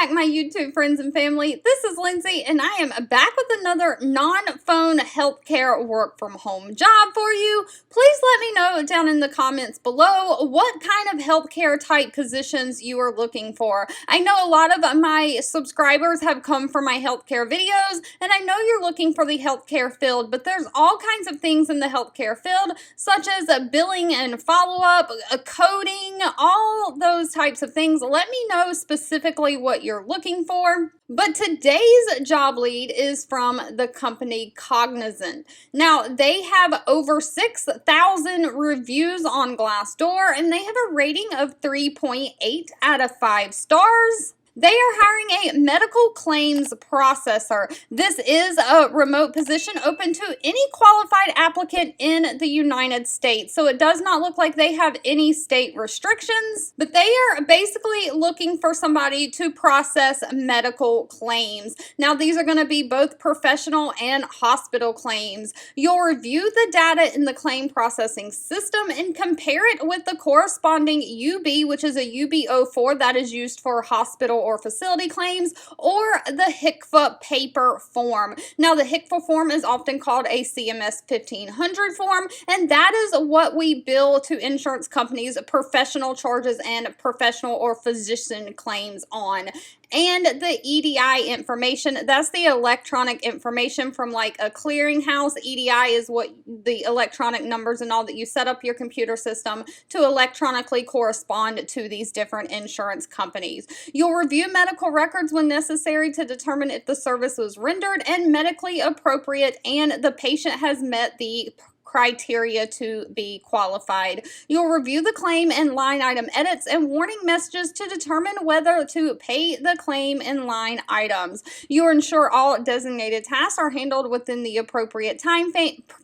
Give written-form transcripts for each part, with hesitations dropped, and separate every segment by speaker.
Speaker 1: back, my YouTube friends and family. This is Lindsay, and I am back with another non-phone healthcare work-from-home job for you. Please let me know down in the comments below what kind of healthcare type positions you are looking for. I know a lot of my subscribers have come from my healthcare videos, and I know you're looking for the healthcare field, but there's all kinds of things in the healthcare field, such as billing and follow-up, coding, all those types of things. Let me know specifically what you're looking for. But today's job lead is from the company Cognizant. Now, they have over 6,000 reviews on Glassdoor, and they have a rating of 3.8 out of 5 stars. They are hiring a medical claims processor. This is a remote position open to any qualified applicant in the United States. So it does not look like they have any state restrictions, but they are basically looking for somebody to process medical claims. Now, these are going to be both professional and hospital claims. You'll review the data in the claim processing system and compare it with the corresponding UB, which is a UB04 that is used for hospital or facility claims, or the HCFA paper form. Now, the HCFA form is often called a CMS 1500 form, and that is what we bill to insurance companies professional charges and professional or physician claims on. And the EDI information, that's the electronic information from like a clearinghouse. EDI is what the electronic numbers and all that you set up your computer system to electronically correspond to these different insurance companies. You'll review medical records when necessary to determine if the service was rendered and medically appropriate and the patient has met the criteria to be qualified. You'll review the claim and line item edits and warning messages to determine whether to pay the claim and line items. You'll ensure all designated tasks are handled within the appropriate time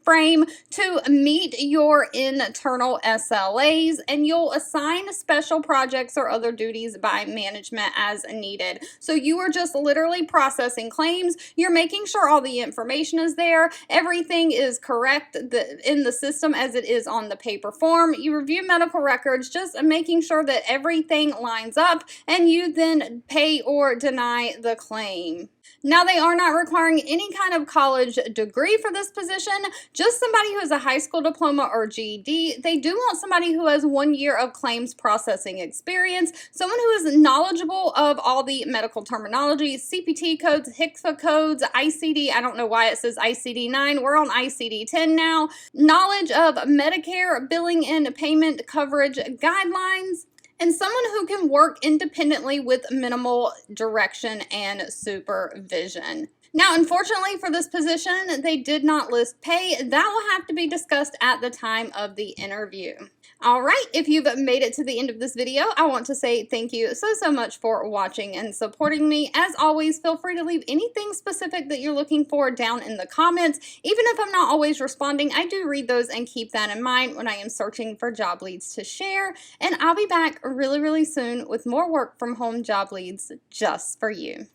Speaker 1: frame to meet your internal SLAs, and you'll assign special projects or other duties by management as needed. So you are just literally processing claims. You're making sure all the information is there, everything is correct in the system as it is on the paper form. You review medical records, just making sure that everything lines up, and you then pay or deny the claim. Now, they are not requiring any kind of college degree for this position, just somebody who has a high school diploma or GED. They do want somebody who has 1 year of claims processing experience, someone who is knowledgeable of all the medical terminology, CPT codes, HCFA codes, ICD, I don't know why it says ICD-9, we're on ICD-10 now, knowledge of Medicare billing and payment coverage guidelines, and someone who can work independently with minimal direction and supervision. Now, unfortunately for this position, they did not list pay. That will have to be discussed at the time of the interview. All right, if you've made it to the end of this video, I want to say thank you so much for watching and supporting me. As always, feel free to leave anything specific that you're looking for down in the comments. Even if I'm not always responding, I do read those and keep that in mind when I am searching for job leads to share. And I'll be back really soon with more work from home job leads just for you.